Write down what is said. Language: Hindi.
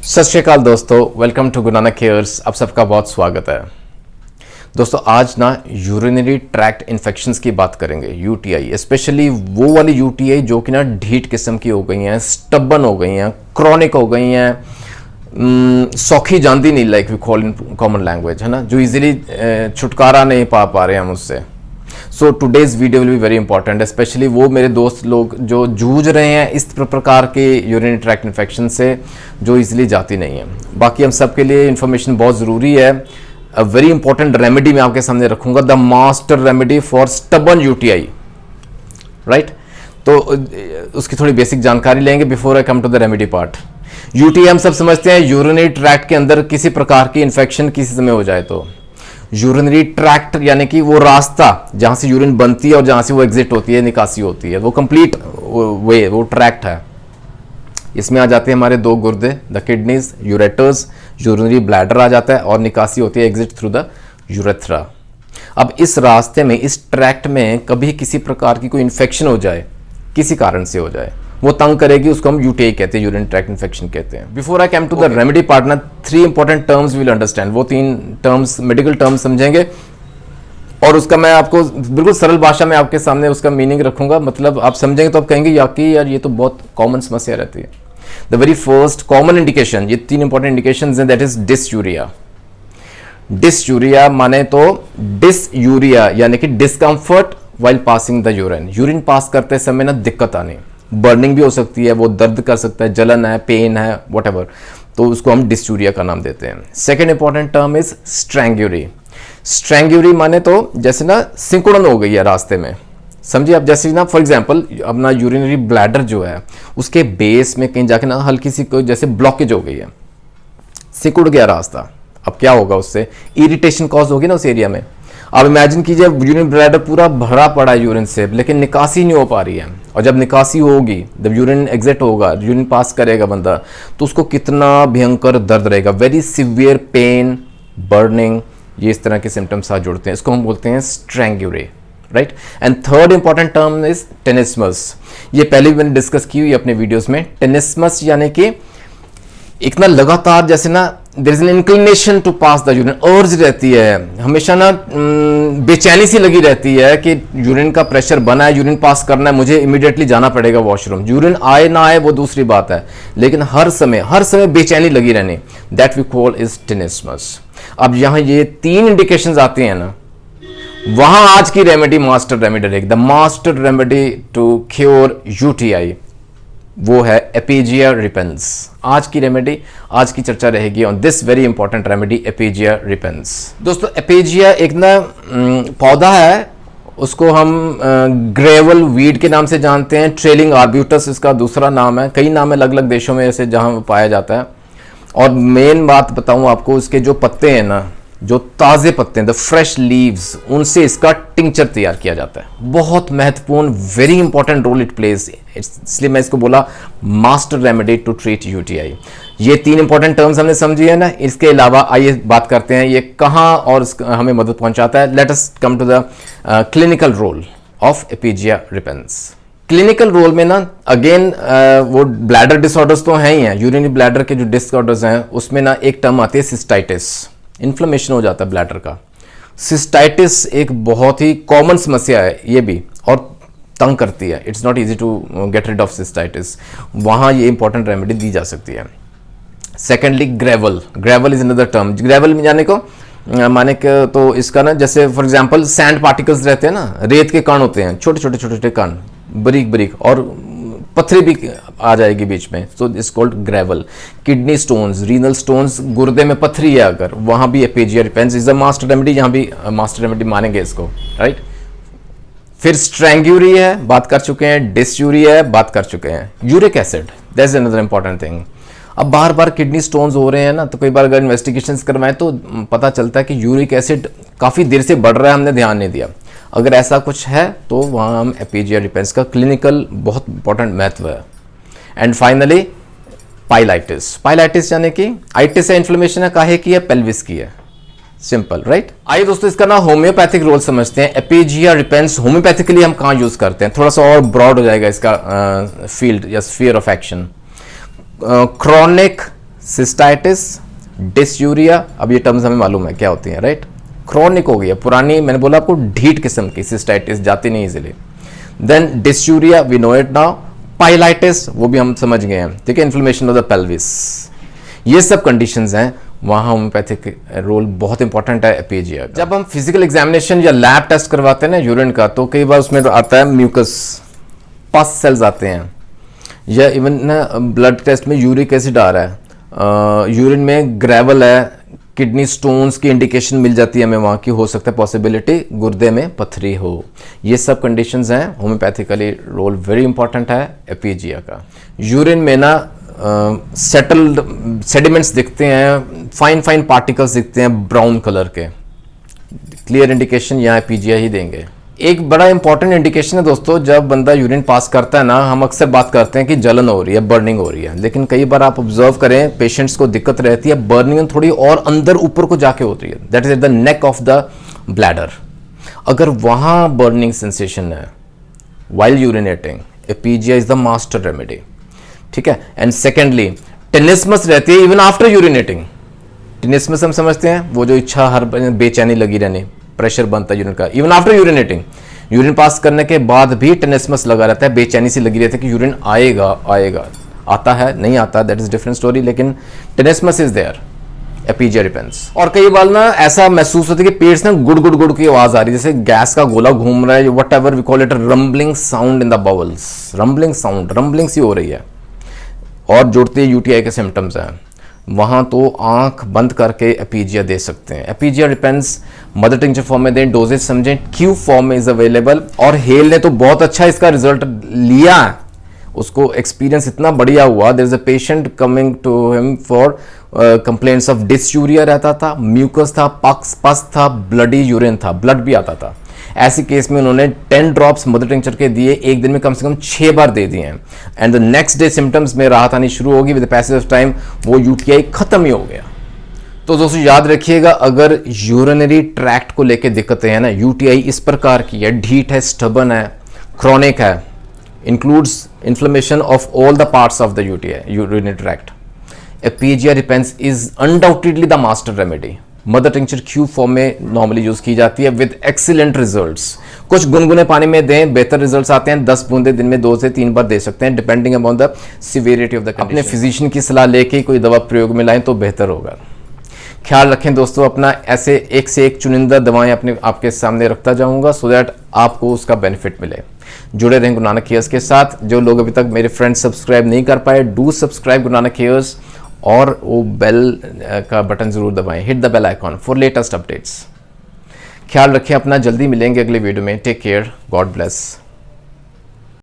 सत श्री अकाल दोस्तों, welcome to Guru Nanak cares. आप सबका बहुत स्वागत है। दोस्तों आज ना यूरिनरी ट्रैक्ट इन्फेक्शंस की बात करेंगे, यूटीआई, स्पेशली वो वाली यूटीआई जो कि ना ढीठ किस्म की हो गई हैं, स्टबन हो गई हैं, क्रॉनिक हो गई हैं, सौखी जानती नहीं, like we call in common language, है ना, जो इजीली छुटकारा नहीं पा रहे हैं हम उससे। So today's video will be very important, specially वो मेरे दोस्त लोग जो जूझ रहे हैं इस प्रकार के यूरिनरी ट्रैक्ट इन्फेक्शन से जो इजीली जाती नहीं है। बाकी हम सब के लिए इन्फॉर्मेशन बहुत ज़रूरी है। अ वेरी इंपॉर्टेंट रेमेडी मैं आपके सामने रखूंगा, the master remedy for stubborn UTI, right. तो उसकी थोड़ी बेसिक जानकारी लेंगे before I come to the remedy part. UTI हम सब समझते हैं यूरिनरी ट्रैक्ट के अंदर किसी प्रकार की इन्फेक्शन किसी समय हो जाए तो यूरिनरी ट्रैक्ट यानी कि वो रास्ता जहां से यूरिन बनती है और जहां से वो एग्जिट होती है, निकासी होती है, वो कंप्लीट वे, वो ट्रैक्ट है। इसमें आ जाते हैं हमारे दो गुर्दे, the kidneys, ureters, urinary bladder आ जाता है और निकासी होती है एग्जिट थ्रू द यूरेथ्रा। अब इस रास्ते में, इस ट्रैक्ट में कभी किसी प्रकार की कोई इन्फेक्शन हो जाए, किसी कारण से हो जाए, वो तंग करेगी, उसको हम यूटीआई कहते हैं, यूरिन ट्रैक्ट इन्फेक्शन कहते हैं। Before I come to the remedy partner, 3 important terms will understand. वो 3 टर्म्स मेडिकल टर्म्स समझेंगे और उसका मैं आपको बिल्कुल सरल भाषा में आपके सामने उसका मीनिंग रखूंगा। मतलब आप समझेंगे तो आप कहेंगे यार ये तो बहुत कॉमन समस्या रहती है। The very first common indication, ये 3 इंपॉर्टेंट इंडिकेशंस हैं, दैट इज डिसयूरिया। डिसयूरिया माने तो डिसयूरिया यानी कि discomfort while passing the urine. Urine pass करते समय ना दिक्कत आनी, बर्निंग भी हो सकती है, वो दर्द कर सकता है, जलन है, पेन है, व्हाटएवर, तो उसको हम डिसयूरिया का नाम देते हैं। Second important term is strangury. Strangury माने तो जैसे ना सिकुड़न हो गई है रास्ते में, समझिए आप। जैसे ना फॉर एग्जांपल अपना यूरिनरी ब्लैडर जो है उसके बेस में कहीं जाके ना हल्की सी कोई जैसे ब्लॉकेज हो गई है, सिकुड़ गया रास्ता। अब क्या होगा, उससे इरिटेशन कॉज होगी ना उस एरिया में। अब इमेजिन कीजिए यूरिन ब्लैडर पूरा भरा पड़ा है यूरिन से, लेकिन निकासी नहीं हो पा रही है। और जब निकासी होगी, जब यूरिन एग्जिट होगा, यूरिन पास करेगा बंदा, तो उसको कितना भयंकर दर्द रहेगा, वेरी सिवियर पेन, बर्निंग, ये इस तरह के सिम्टम्स साथ जुड़ते हैं। इसको हम बोलते हैं strangury, right. And third important term is tenesmus. ये पहले भी मैंने डिस्कस की हुई अपने वीडियोस में। टेनिस्मस यानी कि एक ना लगातार जैसे ना there is an inclination to pass the urine, urge रहती है हमेशा ना, बेचैनी सी लगी रहती है कि यूरिन का प्रेशर बना है, यूरिन पास करना है, मुझे इमीडिएटली जाना पड़ेगा वॉशरूम। यूरिन आए ना आए वो दूसरी बात है, लेकिन हर समय बेचैनी लगी रहनी, दैट वी कॉल इज टेनिस्मस। अब यहां ये 3 इंडिकेशंस आते हैं ना, वहां आज की रेमेडी, मास्टर रेमेडी रहेगी। The master remedy to cure UTI वो है एपीजिया रिपेंस। आज की रेमेडी, आज की चर्चा रहेगी on this very important remedy, Epigaea repens. दोस्तों एपीजिया एक ना पौधा है, उसको हम ग्रेवल वीड के नाम से जानते हैं। ट्रेलिंग आर्ब्यूटस इसका दूसरा नाम है, कई नाम है अलग अलग देशों में ऐसे जहां पाया जाता है। और मेन बात बताऊं आपको, इसके जो पत्ते हैं ना, जो ताज़े पत्ते हैं, द फ्रेश लीव्स, उनसे इसका टिंचर तैयार किया जाता है। बहुत महत्वपूर्ण, very important role it plays, इसलिए मैं इसको बोला master remedy to treat UTI. ये 3 इंपॉर्टेंट टर्म्स हमने समझी है ना। इसके अलावा आइए बात करते हैं ये कहाँ और हमें मदद पहुंचाता है। Let us come to the clinical role of Epigaea repens. Clinical role में ना अगेन वो ब्लैडर डिसऑर्डर्स तो हैं ही हैं, यूरिनरी ब्लैडर के जो डिसऑर्डर्स हैं उसमें ना एक टर्म आती है सिस्टाइटिस। इन्फ्लेमेशन हो जाता है ब्लैडर का। सिस्टाइटिस एक बहुत ही कॉमन समस्या है ये भी, और तंग करती है। It's not easy to get rid of cystitis, वहाँ ये इंपॉर्टेंट रेमेडी दी जा सकती है। Secondly gravel. Gravel is another term. Gravel में जाने को माने के तो इसका ना जैसे फॉर एग्जांपल सैंड पार्टिकल्स रहते हैं ना, रेत के कण होते हैं, छोटे छोटे छोटे छोटे कण, बारीक बारीक, और पत्थर भी आ जाएगी बीच में, so it's called gravel. Kidney stones, renal stones, गुर्दे में पथरी है अगर, वहां भी एपीजिया repens is a master remedy, यहां भी मास्टर रेमेडी मानेंगे इसको, राइट। फिर स्ट्रैंग्यूरी है, बात कर चुके हैं। डिसयूरी है, बात कर चुके हैं। Uric acid, that is another important thing. अब बार बार किडनी स्टोन्स हो रहे हैं ना, तो कई बार अगर इन्वेस्टिगेशंस करवाएं तो पता चलता है कि यूरिक एसिड काफ़ी देर से बढ़ रहा है, हमने ध्यान नहीं दिया। अगर ऐसा कुछ है तो वहाँ हम एपीजिया रिपेंस का क्लिनिकल बहुत इंपॉर्टेंट महत्व है। And finally pyelitis. पाइलाइटिस यानी कि आइटिस है, इन्फ्लेमेशन है, काहे की है, पेल्विस की है, सिंपल, राइट। आइए दोस्तों इसका ना होम्योपैथिक रोल समझते हैं। एपीजिया रिपेंस होम्योपैथिकली हम कहाँ यूज करते हैं, थोड़ा सा और ब्रॉड हो जाएगा इसका फील्ड या sphere of action. Chronic cystitis, dysuria, अब ये टर्म्स हमें मालूम है क्या होती हैं, राइट। क्रॉनिक हो गई है, पुरानी, मैंने बोला आपको ढीठ किस्म की सिस्टाइटिस, जाती नहीं easily. Then dysuria, we know it now. Pyelitis, वो भी हम समझ गए हैं, ठीक है, इन्फ्लेमेशन ऑफ द पेल्विस। ये सब कंडीशंस हैं, वहाँ होम्योपैथिक रोल बहुत इंपॉर्टेंट है एपीजिया। जब हम फिजिकल एग्जामिनेशन या लैब टेस्ट करवाते हैं ना यूरिन का, तो कई बार उसमें तो आता है म्यूकस, पस सेल्स आते हैं, या इवन ना ब्लड टेस्ट में यूरिक एसिड आ रहा है, यूरिन में ग्रेवल है, किडनी स्टोन्स की इंडिकेशन मिल जाती है हमें वहाँ की, हो सकता है पॉसिबिलिटी गुर्दे में पथरी हो। ये सब कंडीशंस हैं, होम्योपैथिकली रोल वेरी इंपॉर्टेंट है एपीजिया का। यूरिन में ना सेटल्ड सेडिमेंट्स दिखते हैं, फाइन फाइन पार्टिकल्स दिखते हैं ब्राउन कलर के, क्लियर इंडिकेशन यहाँ एपीजिया ही देंगे। एक बड़ा इंपॉर्टेंट इंडिकेशन है दोस्तों, जब बंदा यूरिन पास करता है ना, हम अक्सर बात करते हैं कि जलन हो रही है, बर्निंग हो रही है, लेकिन कई बार आप ऑब्जर्व करें पेशेंट्स को दिक्कत रहती है, बर्निंग थोड़ी और अंदर ऊपर को जाके होती है, that is at the neck of the bladder. अगर वहां बर्निंग सेंसेशन है while urinating, Epigaea is the master remedy, ठीक है। एंड सेकेंडली टेनिस्मस रहती है इवन आफ्टर यूरिनेटिंग। टेनिस्मस हम समझते हैं वो जो इच्छा, हर बेचैनी लगी रहनी, प्रेशर बनता है यूरिन का, even after urinating, urine pass करने के बाद भी टेनिस्मस लगा रहता है, बेचैनी सी लगी रहती है कि यूरिन आएगा आएगा, आता है नहीं आता, दैट इज डिफरेंट स्टोरी, लेकिन टेनिस्मस इज देयर, एपीजिया डिपेंड्स। और कई बार ना ऐसा महसूस होता है कि पेट से ना गुड़ गुड़ गुड़ की आवाज आ रही है, जैसे गैस का गोला घूम रहा है, whatever we call it, rumbling sound in the bowels, rumbling sound, rumbling सी हो रही है, और जुड़ते यूटीआई के सिम्टम्स हैं, वहाँ तो आंख बंद करके एपीजिया दे सकते हैं। एपीजिया डिपेंड्स, मदर टिंचर फॉर्म में दें, डोजेज समझें, क्यू फॉर्म में इज अवेलेबल। और हेल ने तो बहुत अच्छा इसका रिजल्ट लिया, उसको एक्सपीरियंस इतना बढ़िया हुआ, there is a patient coming to him for complaints of dysuria रहता था, म्यूकस था, पस था, ब्लडी यूरिन था, ब्लड भी आता था। ऐसे केस में उन्होंने 10 ड्रॉप्स मदर टिंचर के दिए, एक दिन में कम से कम 6 बार दे दिए हैं, and the next day symptoms में राहत आनी शुरू होगी, with the passage of time वो यूटीआई खत्म ही हो गया। तो दोस्तों याद रखिएगा, अगर यूरिनरी ट्रैक्ट को लेके दिक्कतें हैं ना, यूटीआई इस प्रकार की है, ढीठ है, स्टबन है, क्रॉनिक है, includes inflammation of all the parts of the UTI, urinary tract, Epigaea repens is undoubtedly the master remedy. Mother tincture Q form में नॉर्मली यूज की जाती है विद एक्सीलेंट रिजल्ट्स। कुछ गुनगुने पानी में दें, बेहतर रिजल्ट्स आते हैं, 10 बूंदे दिन में 2 से 3 बार दे सकते हैं, depending upon the severity of the condition. अपने फिजिशियन की सलाह लेके कोई दवा प्रयोग में लाएं तो बेहतर होगा। ख्याल रखें दोस्तों अपना, ऐसे एक से एक चुनिंदा दवाएं अपने आपके सामने रखता जाऊंगा, सो दैट आपको उसका बेनिफिट मिले। जुड़े रहें गुरु नानक केयर्स के साथ। जो लोग अभी तक मेरे फ्रेंड्स सब्सक्राइब नहीं कर पाए, do subscribe Guru Nanak cares, और वो बेल का बटन जरूर दबाएं, hit the bell icon for latest updates. ख्याल रखें अपना, जल्दी मिलेंगे अगले वीडियो में। Take care, God bless.